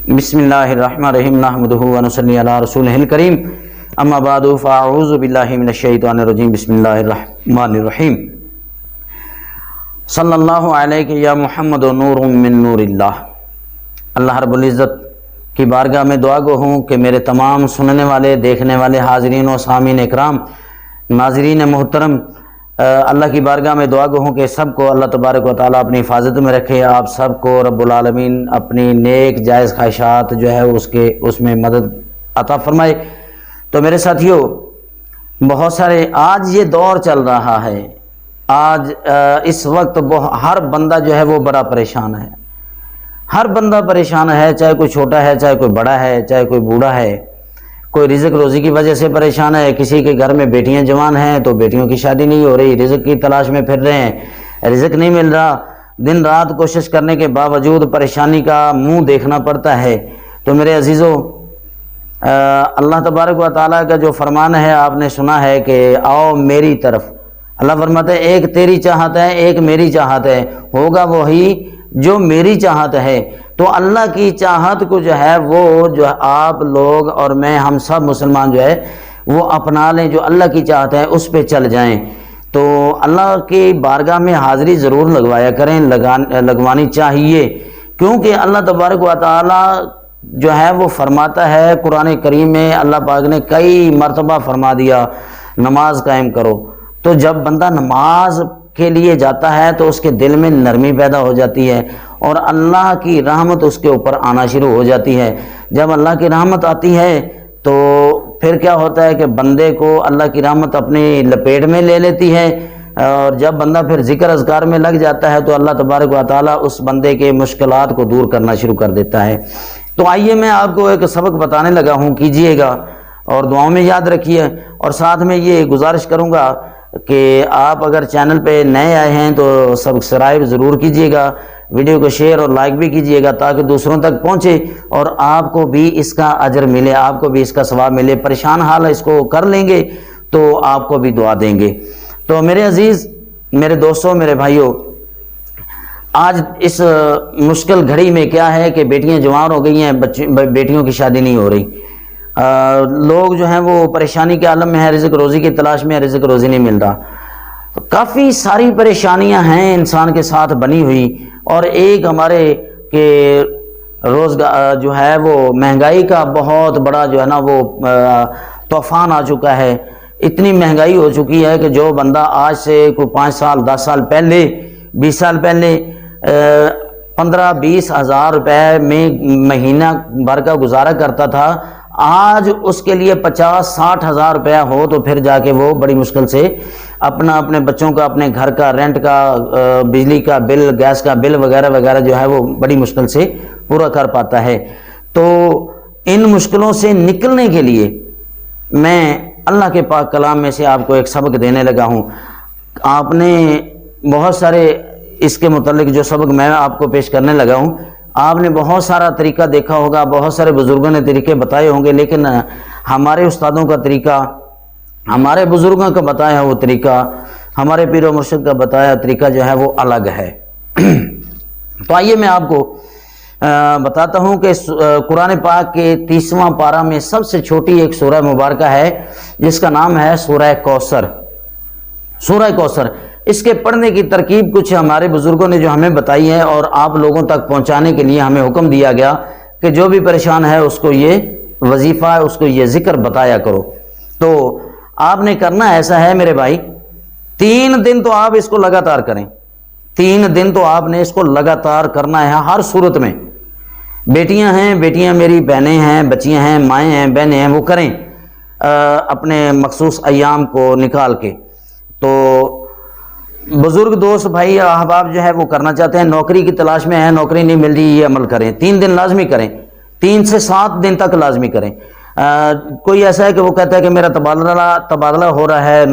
بسم اللہ الرحمن الرحیم نحمدہ ونصلی علی رسولہ الکریم اما بعد فاعوذ باللہ من الشیطان الرجیم بسم اللہ الرحمن الرحیم صلی اللہ علیہ یا محمد نور من نور اللہ۔ اللہ رب العزت کی بارگاہ میں دعا گو ہوں کہ میرے تمام سننے والے دیکھنے والے حاضرین و سامعین اکرام ناظرین محترم، اللہ کی بارگاہ میں دعا گو ہوں کہ سب کو اللہ تبارک و تعالیٰ اپنی حفاظت میں رکھے، آپ سب کو رب العالمین اپنی نیک جائز خواہشات جو ہے اس میں مدد عطا فرمائے۔ تو میرے ساتھیوں، بہت سارے آج یہ دور چل رہا ہے، آج اس وقت ہر بندہ جو ہے وہ بڑا پریشان ہے، ہر بندہ پریشان ہے، چاہے کوئی چھوٹا ہے، چاہے کوئی بڑا ہے، چاہے کوئی بوڑھا ہے، کوئی رزق روزی کی وجہ سے پریشان ہے، کسی کے گھر میں بیٹیاں جوان ہیں تو بیٹیوں کی شادی نہیں ہو رہی، رزق کی تلاش میں پھر رہے ہیں، رزق نہیں مل رہا، دن رات کوشش کرنے کے باوجود پریشانی کا منہ دیکھنا پڑتا ہے۔ تو میرے عزیزو، اللہ تبارک و تعالیٰ کا جو فرمان ہے آپ نے سنا ہے کہ آؤ میری طرف۔ اللہ فرماتا ہے ایک تیری چاہت ہے، ایک میری چاہت ہے، ہوگا وہی جو میری چاہت ہے۔ تو اللہ کی چاہت کو جو ہے وہ جو آپ لوگ اور میں ہم سب مسلمان جو ہے وہ اپنا لیں، جو اللہ کی چاہت ہے اس پہ چل جائیں۔ تو اللہ کی بارگاہ میں حاضری ضرور لگوایا کریں، لگوانی چاہیے، کیونکہ اللہ تبارک و تعالیٰ جو ہے وہ فرماتا ہے قرآن کریم میں، اللہ پاک نے کئی مرتبہ فرما دیا نماز قائم کرو۔ تو جب بندہ نماز کے لیے جاتا ہے تو اس کے دل میں نرمی پیدا ہو جاتی ہے اور اللہ کی رحمت اس کے اوپر آنا شروع ہو جاتی ہے۔ جب اللہ کی رحمت آتی ہے تو پھر کیا ہوتا ہے کہ بندے کو اللہ کی رحمت اپنی لپیٹ میں لے لیتی ہے، اور جب بندہ پھر ذکر اذکار میں لگ جاتا ہے تو اللہ تبارک و تعالیٰ اس بندے کے مشکلات کو دور کرنا شروع کر دیتا ہے۔ تو آئیے میں آپ کو ایک سبق بتانے لگا ہوں، کیجئے گا اور دعاؤں میں یاد رکھیے، اور ساتھ میں یہ گزارش کروں گا کہ آپ اگر چینل پہ نئے آئے ہیں تو سبسکرائب ضرور کیجئے گا، ویڈیو کو شیئر اور لائک بھی کیجئے گا تاکہ دوسروں تک پہنچے اور آپ کو بھی اس کا اجر ملے، آپ کو بھی اس کا ثواب ملے۔ پریشان حال اس کو کر لیں گے تو آپ کو بھی دعا دیں گے۔ تو میرے عزیز، میرے دوستوں، میرے بھائیوں، آج اس مشکل گھڑی میں کیا ہے کہ بیٹیاں جوان ہو گئی ہیں، بیٹیوں کی شادی نہیں ہو رہی، لوگ جو ہیں وہ پریشانی کے عالم میں ہیں، رزق روزی کی تلاش میں، رزق روزی نہیں مل رہا۔ کافی ساری پریشانیاں ہیں انسان کے ساتھ بنی ہوئی، اور ایک ہمارے کہ روزگار جو ہے وہ مہنگائی کا بہت بڑا جو ہے نا وہ طوفان آ چکا ہے۔ اتنی مہنگائی ہو چکی ہے کہ جو بندہ آج سے کوئی 5 سال 10 سال پہلے 20 سال پہلے 15-20 ہزار روپے میں مہینہ بھر کا گزارا کرتا تھا، آج اس کے لیے 50-60 ہزار روپیہ ہو تو پھر جا کے وہ بڑی مشکل سے اپنے بچوں کا، اپنے گھر کا رینٹ کا، بجلی کا بل، گیس کا بل وغیرہ وغیرہ جو ہے وہ بڑی مشکل سے پورا کر پاتا ہے۔ تو ان مشکلوں سے نکلنے کے لیے میں اللہ کے پاک کلام میں سے آپ کو ایک سبق دینے لگا ہوں۔ آپ نے بہت سارے اس کے متعلق جو سبق میں آپ کو پیش کرنے لگا ہوں، آپ نے بہت سارا طریقہ دیکھا ہوگا، بہت سارے بزرگوں نے طریقے بتائے ہوں گے، لیکن ہمارے استادوں کا طریقہ، ہمارے بزرگوں کا بتایا وہ طریقہ، ہمارے پیر و مرشد کا بتایا طریقہ جو ہے وہ الگ ہے۔ تو آئیے میں آپ کو بتاتا ہوں کہ قرآن پاک کے 30واں پارہ میں سب سے چھوٹی ایک سورہ مبارکہ ہے جس کا نام ہے سورہ کوثر۔ سورہ کوثر، اس کے پڑھنے کی ترکیب کچھ ہمارے بزرگوں نے جو ہمیں بتائی ہے، اور آپ لوگوں تک پہنچانے کے لیے ہمیں حکم دیا گیا کہ جو بھی پریشان ہے اس کو یہ وظیفہ ہے، اس کو یہ ذکر بتایا کرو۔ تو آپ نے کرنا ایسا ہے میرے بھائی، 3 دن تو آپ اس کو لگاتار کریں، 3 دن تو آپ نے اس کو لگاتار کرنا ہے ہر صورت میں۔ بیٹیاں ہیں، بیٹیاں میری بہنیں ہیں، بچیاں ہیں، مائیں ہیں، بہنیں ہیں، وہ کریں اپنے مخصوص ایام کو نکال کے۔ تو بزرگ دوست بھائی احباب جو ہے وہ کرنا چاہتے ہیں، نوکری کی تلاش میں ہیں، نوکری نہیں مل رہی، یہ عمل کریں، 3 دن لازمی کریں، 3 سے 7 دن تک لازمی کریں۔ کوئی ایسا ہے کہ وہ کہتا ہے کہ میرا تبادلہ ہو رہا ہے،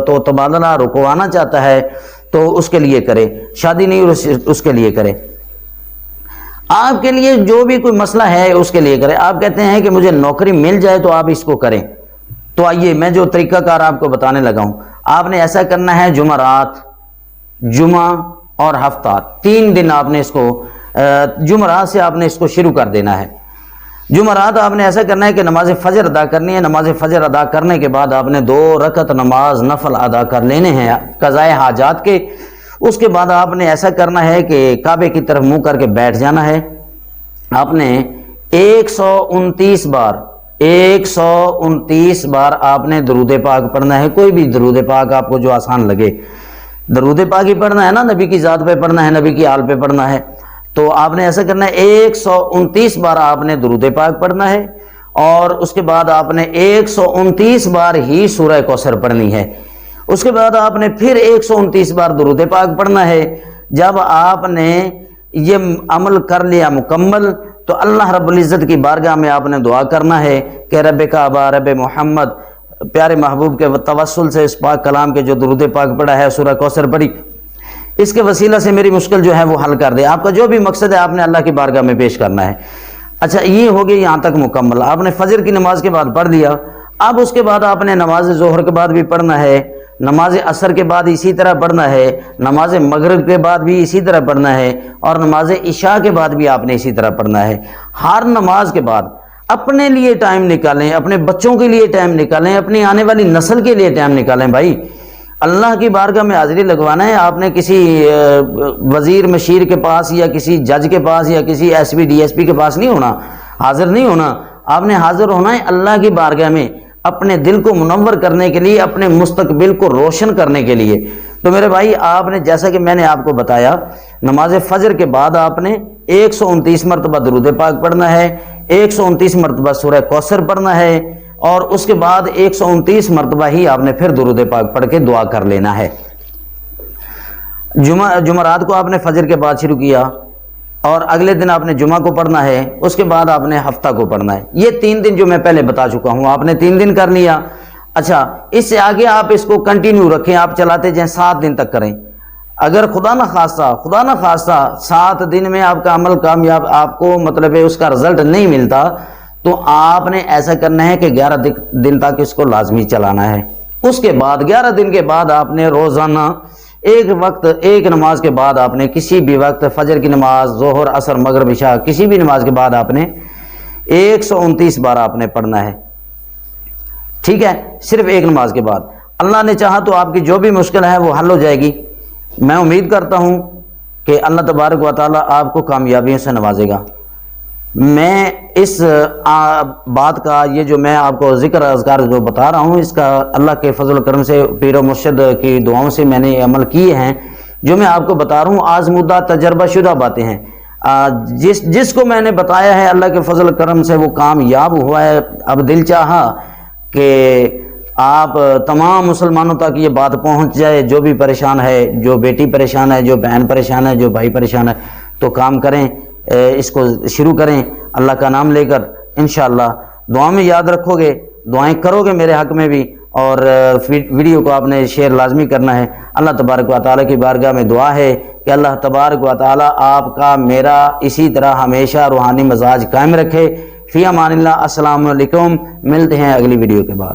تو تبادلہ رکوانا چاہتا ہے تو اس کے لیے کرے، شادی نہیں اس کے لیے کرے، آپ کے لیے جو بھی کوئی مسئلہ ہے اس کے لیے کرے۔ آپ کہتے ہیں کہ مجھے نوکری مل جائے تو آپ اس کو کریں، تو آئیے میں جو طریقہ کار آپ کو بتانے لگا ہوں۔ آپ نے ایسا کرنا ہے، جمعرات، جمعہ اور ہفتہ، 3 دن آپ نے اس کو جمعرات سے آپ نے اس کو شروع کر دینا ہے۔ جمعرات آپ نے ایسا کرنا ہے کہ نماز فجر ادا کرنی ہے، نماز فجر ادا کرنے کے بعد آپ نے 2 رکعت نماز نفل ادا کر لینے ہیں قضائے حاجات کے۔ اس کے بعد آپ نے ایسا کرنا ہے کہ کعبے کی طرف منہ کر کے بیٹھ جانا ہے۔ آپ نے 129 بار آپ نے درود پاک پڑھنا ہے، کوئی بھی درود پاک آپ کو جو آسان لگے، درود پاک ہی پڑھنا ہے نا، نبی کی ذات پہ پڑھنا ہے، نبی کی آل پہ پڑھنا ہے، تو آپ نے ایسا کرنا ہے 129 بار آپ نے درود پاک پڑھنا ہے، اور اس کے بعد آپ نے 129 بار ہی سورہ کوثر پڑھنی ہے۔ اس کے بعد آپ نے پھر 129 بار درود پاک پڑھنا ہے۔ جب آپ نے یہ عمل کر لیا مکمل تو اللہ رب العزت کی بارگاہ میں آپ نے دعا کرنا ہے کہ رب کعبہ، رب محمد، پیارے محبوب کے توسل سے اس پاک کلام کے جو درود پاک پڑھا ہے، سورہ کوثر پڑھی، اس کے وسیلہ سے میری مشکل جو ہے وہ حل کر دے۔ آپ کا جو بھی مقصد ہے آپ نے اللہ کی بارگاہ میں پیش کرنا ہے۔ اچھا، یہ ہو گئی یہاں تک مکمل، آپ نے فجر کی نماز کے بعد پڑھ لیا۔ اب اس کے بعد آپ نے نماز ظہر کے بعد بھی پڑھنا ہے، نماز عصر کے بعد اسی طرح پڑھنا ہے، نماز مغرب کے بعد بھی اسی طرح پڑھنا ہے، اور نماز عشاء کے بعد بھی آپ نے اسی طرح پڑھنا ہے۔ ہر نماز کے بعد اپنے لیے ٹائم نکالیں، اپنے بچوں کے لیے ٹائم نکالیں، اپنی آنے والی نسل کے لیے ٹائم نکالیں۔ بھائی اللہ کی بارگاہ میں حاضری لگوانا ہے، آپ نے کسی وزیر مشیر کے پاس یا کسی جج کے پاس یا کسی S P D S P کے پاس نہیں ہونا، حاضر نہیں ہونا۔ آپ نے حاضر ہونا ہے اللہ کی بارگاہ میں، اپنے دل کو منور کرنے کے لیے، اپنے مستقبل کو روشن کرنے کے لیے۔ تو میرے بھائی، آپ نے جیسا کہ میں نے آپ کو بتایا، نماز فجر کے بعد آپ نے 129 مرتبہ درود پاک پڑھنا ہے، 129 مرتبہ سورہ کوثر پڑھنا ہے، اور اس کے بعد 129 مرتبہ ہی آپ نے پھر درود پاک پڑھ کے دعا کر لینا ہے۔ جمعرات کو آپ نے فجر کے بعد شروع کیا، اور اگلے دن آپ نے جمعہ کو پڑھنا ہے، اس کے بعد آپ نے ہفتہ کو پڑھنا ہے۔ یہ 3 دن جو میں پہلے بتا چکا ہوں، آپ نے 3 دن کر لیا۔ اچھا، اس سے آگے آپ اس کو کنٹینیو رکھیں، آپ چلاتے جائیں، 7 دن تک کریں۔ اگر خدا نہ خواستہ 7 دن میں آپ کا عمل کامیاب، آپ کو مطلب ہے اس کا رزلٹ نہیں ملتا، تو آپ نے ایسا کرنا ہے کہ 11 دن تک اس کو لازمی چلانا ہے۔ اس کے بعد 11 دن کے بعد آپ نے روزانہ ایک نماز کے بعد آپ نے کسی بھی وقت، فجر کی نماز، ظہر، عصر، مغرب، عشاء، کسی بھی نماز کے بعد آپ نے 129 بار آپ نے پڑھنا ہے۔ ٹھیک ہے، صرف ایک نماز کے بعد۔ اللہ نے چاہا تو آپ کی جو بھی مشکل ہے وہ حل ہو جائے گی۔ میں امید کرتا ہوں کہ اللہ تبارک و تعالیٰ آپ کو کامیابیوں سے نوازے گا۔ میں اس بات کا، یہ جو میں آپ کو ذکر اذکار جو بتا رہا ہوں، اس کا اللہ کے فضل و کرم سے، پیر و مرشد کی دعاؤں سے میں نے عمل کیے ہیں۔ جو میں آپ کو بتا رہا ہوں آزمودہ تجربہ شدہ باتیں ہیں۔ جس کو میں نے بتایا ہے اللہ کے فضل و کرم سے وہ کامیاب ہوا ہے۔ اب دل چاہا کہ آپ تمام مسلمانوں تک یہ بات پہنچ جائے، جو بھی پریشان ہے، جو بیٹی پریشان ہے، جو بہن پریشان ہے، جو بھائی پریشان ہے، تو کام کریں، اس کو شروع کریں اللہ کا نام لے کر۔ انشاءاللہ دعا میں یاد رکھو گے، دعائیں کرو گے میرے حق میں بھی، اور ویڈیو کو آپ نے شیئر لازمی کرنا ہے۔ اللہ تبارک و تعالیٰ کی بارگاہ میں دعا ہے کہ اللہ تبارک و تعالیٰ آپ کا، میرا اسی طرح ہمیشہ روحانی مزاج قائم رکھے۔ فی امان اللہ۔ السلام علیکم، ملتے ہیں اگلی ویڈیو کے بعد۔